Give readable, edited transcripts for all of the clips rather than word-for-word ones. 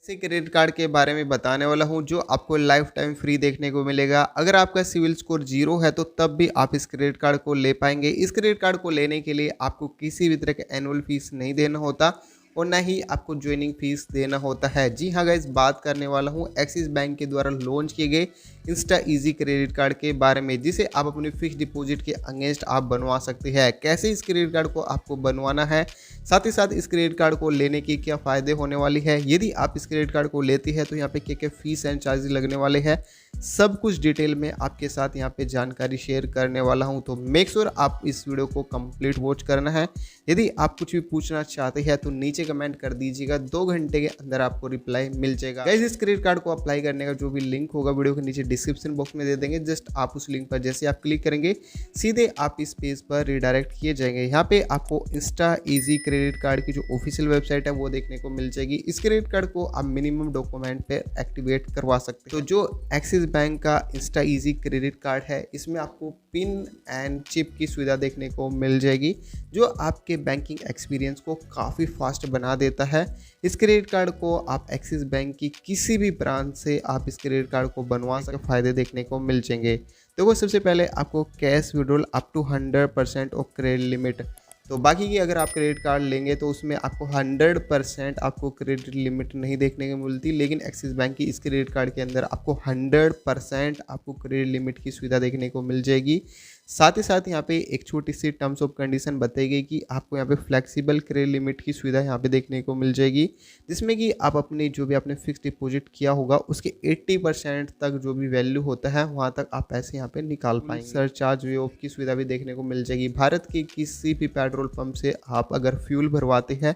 इसी credit card के बारे में बताने वाला हूँ जो आपको लाइफ टाइम फ्री देखने को मिलेगा। अगर आपका सिविल स्कोर 0 है तो तब भी आप इस क्रेडिट कार्ड को ले पाएंगे। इस क्रेडिट कार्ड को लेने के लिए आपको किसी भी तरह का एनुअल फीस नहीं देना होता और ना ही आपको ज्वाइनिंग फीस देना होता है। जी हाँ गाइस, बात करने वाला हूँ एक्सिस बैंक के द्वारा लॉन्च किए गए इंस्टा ईजी क्रेडिट कार्ड के बारे में, जिसे आप अपने फिक्स डिपॉजिट के अगेंस्ट आप बनवा सकते हैं। कैसे इस क्रेडिट कार्ड को आपको बनवाना है, साथ ही साथ इस क्रेडिट कार्ड को लेने की क्या फ़ायदे होने वाली है, यदि आप इस क्रेडिट कार्ड को लेते हैं तो यहाँ पे क्या क्या फीस एंड चार्जेस लगने वाले हैं, सब कुछ डिटेल में आपके साथ यहाँ पे जानकारी शेयर करने वाला हूँ। तो मेक श्योर आप इस वीडियो को कंप्लीट वॉच करना है। यदि आप कुछ भी पूछना चाहते हैं तो नीचे कमेंट कर दीजिएगा, 2 घंटे के अंदर आपको रिप्लाई मिल जाएगा। गाइस, इस क्रेडिट कार्ड को अप्लाई करने का जो भी लिंक होगा वीडियो के नीचे डिस्क्रिप्शन बॉक्स में दे देंगे। जस्ट आप उस लिंक पर जैसे आप क्लिक करेंगे सीधे आप इस पेज पर रिडायरेक्ट किए जाएंगे। यहाँ पे आपको इंस्टा ईजी क्रेडिट कार्ड की जो ऑफिशियल वेबसाइट है वो देखने को मिल जाएगी। इस क्रेडिट कार्ड को आप मिनिमम डॉक्यूमेंट पे एक्टिवेट करवा सकते हैं। तो जो एक्सिस बैंक का इंस्टा ईजी क्रेडिट कार्ड है, इसमें आपको पिन एंड चिप की सुविधा देखने को मिल जाएगी जो आपके बैंकिंग एक्सपीरियंस को काफ़ी फास्ट बना देता है। इस क्रेडिट कार्ड को आप एक्सिस बैंक की किसी भी ब्रांच से आप इस क्रेडिट कार्ड को बनवा सकते, फायदे देखने को मिल जाएंगे। तो वो सबसे पहले आपको cash withdrawal up to 100% of credit limit, तो बाकी की अगर आप क्रेडिट कार्ड लेंगे तो उसमें आपको 100% आपको क्रेडिट लिमिट नहीं देखने को मिलती, लेकिन एक्सिस बैंक की इस क्रेडिट कार्ड के अंदर आपको 100% आपको क्रेडिट लिमिट की सुविधा देखने को मिल जाएगी। साथ ही साथ यहाँ पे एक छोटी सी टर्म्स ऑफ कंडीशन बताई गई कि आपको यहाँ पे फ्लेक्सिबल क्रेडिट लिमिट की सुविधा यहाँ पे देखने को मिल जाएगी, जिसमें कि आप अपने जो भी आपने फिक्स डिपॉजिट किया होगा उसके 80% तक जो भी वैल्यू होता है वहाँ तक आप पैसे यहाँ पे निकाल पाएंगे। सरचार्ज वे ऑफ की सुविधा भी देखने को मिल जाएगी। भारत के किसी भी पेट्रोल पंप से आप अगर फ्यूल भरवाते हैं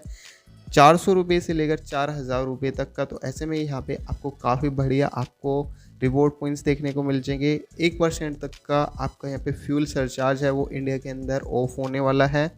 400 रुपये से लेकर 4000 रुपये तक का, तो ऐसे में यहाँ पे आपको काफ़ी बढ़िया आपको रिवॉर्ड पॉइंट्स देखने को मिल जाएंगे। 1% तक का आपका यहाँ पे फ्यूल सरचार्ज है वो इंडिया के अंदर ऑफ होने वाला है।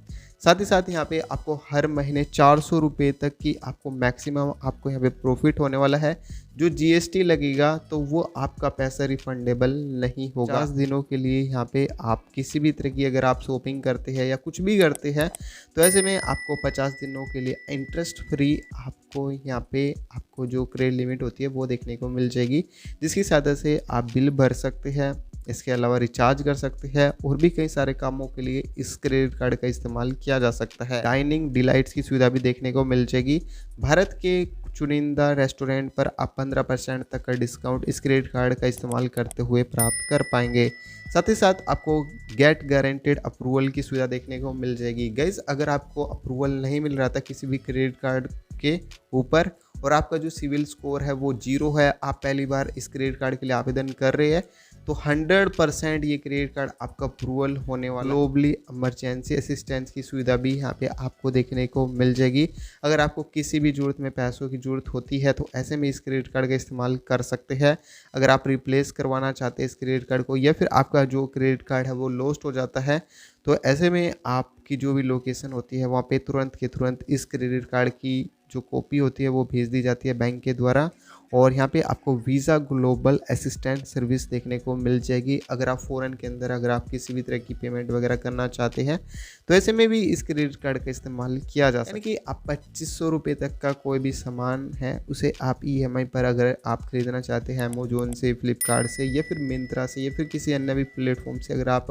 साथ ही साथ यहाँ पे आपको हर महीने 400 रुपये तक की आपको मैक्सिमम आपको यहाँ पे प्रॉफिट होने वाला है। जो जीएसटी लगेगा तो वो आपका पैसा रिफंडेबल नहीं होगा। 50 दिनों के लिए यहाँ पे आप किसी भी तरह की अगर आप शॉपिंग करते हैं या कुछ भी करते हैं तो ऐसे में आपको 50 दिनों के लिए इंटरेस्ट फ्री आपको यहाँ पे आपको जो क्रेडिट लिमिट होती है वो देखने को मिल जाएगी, जिसकी सहायता से आप बिल भर सकते हैं, इसके अलावा रिचार्ज कर सकते हैं और भी कई सारे कामों के लिए इस क्रेडिट कार्ड का इस्तेमाल किया जा सकता है। डाइनिंग डिलाइट्स की सुविधा भी देखने को मिल जाएगी। भारत के चुनिंदा रेस्टोरेंट पर आप 15% तक का डिस्काउंट इस क्रेडिट कार्ड का इस्तेमाल करते हुए प्राप्त कर पाएंगे। साथ ही साथ आपको गेट गारंटेड अप्रूवल की सुविधा देखने को मिल जाएगी। गाइस, अगर आपको अप्रूवल नहीं मिल रहा था किसी भी क्रेडिट कार्ड के ऊपर और आपका जो सिविल स्कोर है वो 0 है, आप पहली बार इस क्रेडिट कार्ड के लिए आवेदन कर रहे हैं, तो 100% ये क्रेडिट कार्ड आपका अप्रूवल होने वाला। ग्लोबली इमरजेंसी असिस्टेंस की सुविधा भी यहाँ पे आपको देखने को मिल जाएगी। अगर आपको किसी भी ज़रूरत में पैसों की ज़रूरत होती है तो ऐसे में इस क्रेडिट कार्ड का इस्तेमाल कर सकते हैं। अगर आप रिप्लेस करवाना चाहते हैं इस क्रेडिट कार्ड को या फिर आपका जो क्रेडिट कार्ड है वो लॉस्ट हो जाता है, तो ऐसे में आपकी जो भी लोकेशन होती है वहाँ पे तुरंत के तुरंत इस क्रेडिट कार्ड की जो कॉपी होती है वो भेज दी जाती है बैंक के द्वारा। और यहाँ पे आपको वीज़ा ग्लोबल असिस्टेंट सर्विस देखने को मिल जाएगी। अगर आप फ़ॉरेन के अंदर अगर आप किसी भी तरह की पेमेंट वगैरह करना चाहते हैं तो ऐसे में भी इस क्रेडिट कार्ड का इस्तेमाल किया जा सकता है। यानी कि आप 2500 रुपये तक का कोई भी सामान है उसे आप EMI पर अगर आप खरीदना चाहते हैं अमेजोन से, फ्लिपकार्ट से या फिर मिंत्रा से या फिर किसी अन्य भी प्लेटफॉर्म से, अगर आप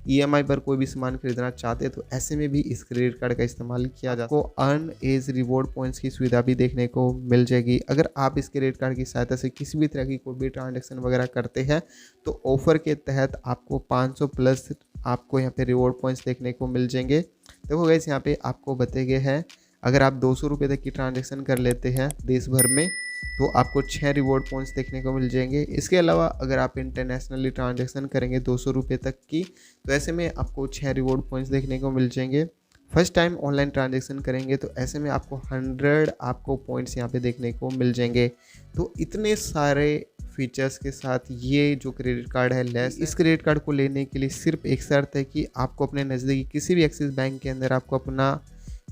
EMI पर कोई भी सामान खरीदना चाहते हैं तो ऐसे में भी इस क्रेडिट कार्ड का इस्तेमाल किया जा सकता है। आपको अर्न एज रिवॉर्ड पॉइंट्स की सुविधा भी देखने को मिल जाएगी। अगर आप इस क्रेडिट कार्ड की सहायता से किसी भी तरह की कोई भी ट्रांजैक्शन वगैरह करते हैं तो ऑफर के तहत आपको 500 प्लस आपको यहाँ पे रिवॉर्ड पॉइंट्स देखने को मिल जाएंगे। देखो गाइस, यहाँ पे आपको बताए गए हैं अगर आप 200 रुपये तक की ट्रांजैक्शन कर लेते हैं देश भर में तो आपको 6 रिवॉर्ड पॉइंट्स देखने को मिल जाएंगे। इसके अलावा अगर आप इंटरनेशनली ट्रांजैक्शन करेंगे 200 रुपये तक की तो ऐसे में आपको 6 रिवॉर्ड पॉइंट्स देखने को मिल जाएंगे। फर्स्ट टाइम ऑनलाइन ट्रांजैक्शन करेंगे तो ऐसे में आपको 100 आपको पॉइंट्स यहाँ पे देखने को मिल जाएंगे। तो इतने सारे फीचर्स के साथ ये जो क्रेडिट कार्ड है लेस। इस क्रेडिट कार्ड को लेने के लिए सिर्फ एक शर्त है कि आपको अपने नज़दीकी किसी भी एक्सिस बैंक के अंदर आपको अपना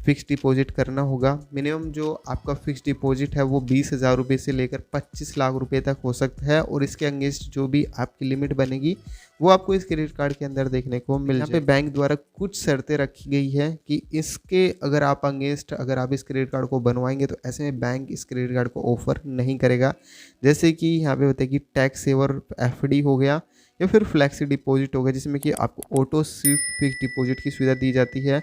फ़िक्स डिपॉज़िट करना होगा। मिनिमम जो आपका फ़िक्स डिपॉज़िट है वो 20,000 रुपये से लेकर 25 लाख रुपए तक हो सकता है, और इसके अगेंस्ट जो भी आपकी लिमिट बनेगी वो आपको इस क्रेडिट कार्ड के अंदर देखने को मिल जाएगी। यहाँ पे बैंक द्वारा कुछ शर्तें रखी गई है कि इसके अगर आप अगेंस्ट अगर आप इस क्रेडिट कार्ड को बनवाएंगे तो ऐसे में बैंक इस क्रेडिट कार्ड को ऑफर नहीं करेगा। जैसे कि यहाँ पे होता है कि टैक्स सेवर एफडी हो गया या फिर फ्लैक्सी डिपॉजिट हो गया, जिसमें कि आपको ऑटो स्विफ्ट फिक्स डिपॉजिट की सुविधा दी जाती है।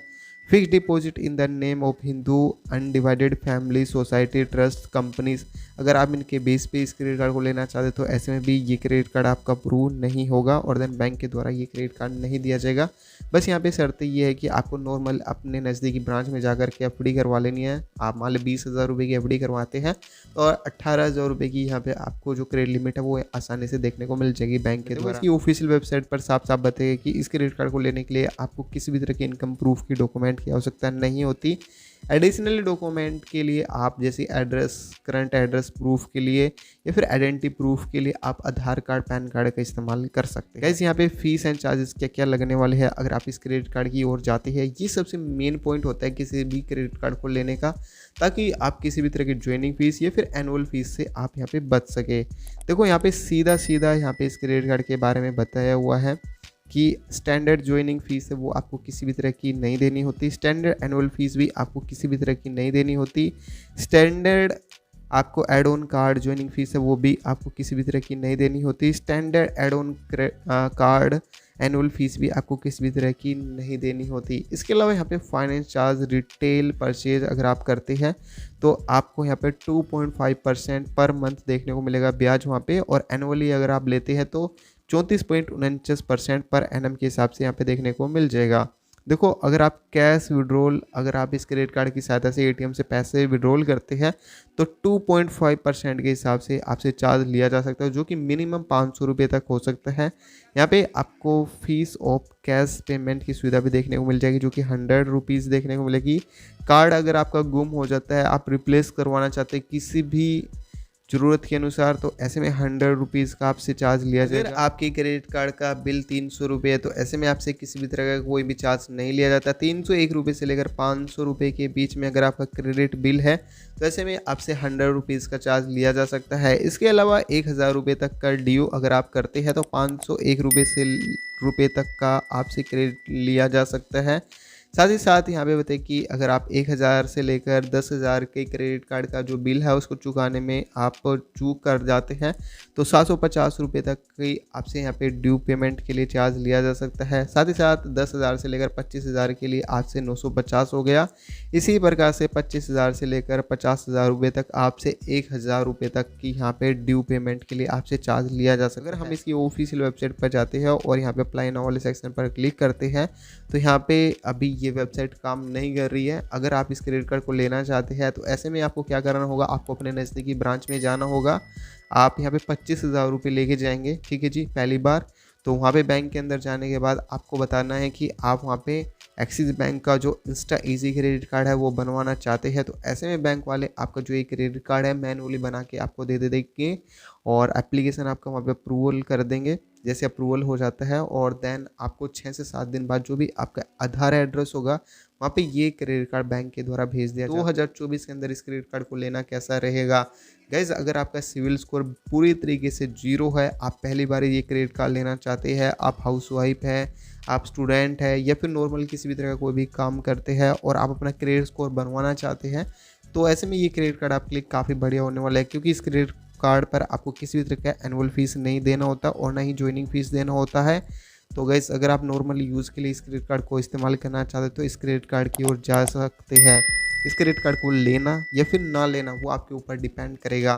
Fix deposit in the name of Hindu undivided family society trust companies, अगर आप इनके बेस पे इस क्रेडिट कार्ड को लेना चाहते तो ऐसे में भी ये क्रेडिट कार्ड आपका अप्रूव नहीं होगा, और देन बैंक के द्वारा ये क्रेडिट कार्ड नहीं दिया जाएगा। बस यहाँ पे शर्त ये है कि आपको नॉर्मल अपने नज़दीकी ब्रांच में जाकर के एफडी करवा लेनी है। आप मान लो 20,000 रुपये की एफडी करवाते हैं और 18,000 रुपये की यहाँ पे आपको जो क्रेडिट लिमिट है वो आसानी से देखने को मिल जाएगी बैंक के द्वारा। इसकी ऑफिशियल वेबसाइट पर साफ साफ बताइए कि इस क्रेडिट कार्ड को लेने के लिए आपको किसी भी तरह की इनकम प्रूफ की डॉक्यूमेंट की आवश्यकता नहीं होती। एडिशनली डॉक्यूमेंट के लिए आप जैसे एड्रेस, करंट एड्रेस प्रूफ के लिए या फिर आइडेंटिटी प्रूफ के लिए आप आधार कार्ड, पैन कार्ड का इस्तेमाल कर सकते हैं। गाइस यहाँ पे फीस एंड चार्जेस क्या क्या लगने वाले हैं अगर आप इस क्रेडिट कार्ड की ओर जाते हैं, ये सबसे मेन पॉइंट होता है किसी भी क्रेडिट कार्ड को लेने का, ताकि आप किसी भी तरह की ज्वाइनिंग फीस या फिर एनुअल फीस से आप यहाँ पे बच सके। देखो यहाँ पे सीधा सीधा यहाँ पे इस क्रेडिट कार्ड के बारे में बताया हुआ है कि स्टैंडर्ड ज्वाइनिंग फीस है वो आपको किसी भी तरह की नहीं देनी होती। स्टैंडर्ड एनुअल फीस भी आपको किसी भी तरह की नहीं देनी होती। स्टैंडर्ड आपको add on card joining fee है वो भी आपको किसी भी तरह की नहीं देनी होती। Standard add on card annual fee भी आपको किसी भी तरह की नहीं देनी होती। इसके अलावा यहाँ पे फाइनेंस चार्ज रिटेल परचेज अगर आप करते हैं तो आपको यहाँ पे 2.5% पर मंथ देखने को मिलेगा ब्याज वहाँ पे, और एनुअली अगर आप लेते हैं तो 34.49% पर एनम के हिसाब से यहाँ पे देखने को मिल जाएगा। देखो अगर आप कैश विड्रॉल, अगर आप इस क्रेडिट कार्ड की सहायता से एटीएम से पैसे विड्रॉल करते हैं तो 2.5% के हिसाब से आपसे चार्ज लिया जा सकता है, जो कि मिनिमम 500 रुपये तक हो सकता है। यहाँ पे आपको फीस ऑफ कैश पेमेंट की सुविधा भी देखने को मिल जाएगी, जो कि 100 रुपीज़ देखने को मिलेगी। कार्ड अगर आपका गुम हो जाता है, आप रिप्लेस करवाना चाहते हैं किसी भी ज़रूरत के अनुसार, तो ऐसे में 100 रुपीज़ का आपसे चार्ज लिया जाएगा। अगर आपके क्रेडिट कार्ड का बिल 300 रुपये है तो ऐसे में आपसे किसी भी तरह का कोई भी चार्ज नहीं लिया जाता। 301 रुपये से लेकर 500 रुपये के बीच में अगर आपका क्रेडिट बिल है तो ऐसे में आपसे 100 रुपीज़ का चार्ज लिया जा सकता है। इसके अलावा 1000 रुपये तक का ड्यू अगर आप करते हैं तो 501 रुपये तक का आपसे क्रेडिट लिया जा सकता है। साथ ही साथ यहाँ पे बताइए कि अगर आप 1000 से लेकर 10,000 के क्रेडिट कार्ड का जो बिल है उसको चुकाने में आप चूक कर जाते हैं तो 750 रुपये तक की आपसे यहाँ पे ड्यू पेमेंट के लिए चार्ज लिया जा सकता है। साथ ही साथ 10,000 से लेकर 25,000 के लिए आपसे 950 हो गया। इसी प्रकार से 25,000 से लेकर 50,000 रुपये तक आपसे 1,000 रुपये तक की यहाँ पे ड्यू पेमेंट के लिए आपसे चार्ज लिया जा सकता है। अगर हम इसकी ऑफिशियल वेबसाइट पर जाते हैं और यहाँ पे अप्लाई नाउ वाले सेक्शन पर क्लिक करते हैं तो यहाँ पे अभी ये वेबसाइट काम नहीं कर रही है। अगर आप इस क्रेडिट कार्ड को लेना चाहते हैं तो ऐसे में आपको क्या करना होगा, आपको अपने नज़दीकी ब्रांच में जाना होगा। आप यहाँ पे 25,000 रुपये लेके जाएंगे, ठीक है जी, पहली बार। तो वहाँ पे बैंक के अंदर जाने के बाद आपको बताना है कि आप वहाँ पे एक्सिस बैंक का जो इंस्टा ईजी क्रेडिट कार्ड है वो बनवाना चाहते हैं। तो ऐसे में बैंक वाले आपका जो एक क्रेडिट कार्ड है मैनुअली बना के आपको दे देंगे और एप्लीकेशन आपका वहाँ पे अप्रूवल कर देंगे। जैसे अप्रूवल हो जाता है और देन आपको 6 से 7 दिन बाद जो भी आपका आधार एड्रेस होगा वहाँ पे ये क्रेडिट कार्ड बैंक के द्वारा भेज दिया। 2024 के अंदर इस क्रेडिट कार्ड को लेना कैसा रहेगा गाइज, अगर आपका सिविल स्कोर पूरी तरीके से 0 है, आप पहली बार ये क्रेडिट कार्ड लेना चाहते हैं, आप हाउसवाइफ है, आप स्टूडेंट है या फिर नॉर्मल किसी भी तरह का कोई भी काम करते हैं और आप अपना क्रेडिट स्कोर बनवाना चाहते हैं, तो ऐसे में ये क्रेडिट कार्ड आपके लिए काफ़ी बढ़िया होने वाला है। क्योंकि इस क्रेडिट कार्ड पर आपको किसी भी तरह का एनुअल फीस नहीं देना होता और ना ही ज्वाइनिंग फीस देना होता है। तो गाइस अगर आप नॉर्मल यूज़ के लिए इस क्रेडिट कार्ड को इस्तेमाल करना चाहते हैं तो इस क्रेडिट कार्ड की ओर जा सकते हैं। इस क्रेडिट कार्ड को लेना या फिर ना लेना वो आपके ऊपर डिपेंड करेगा।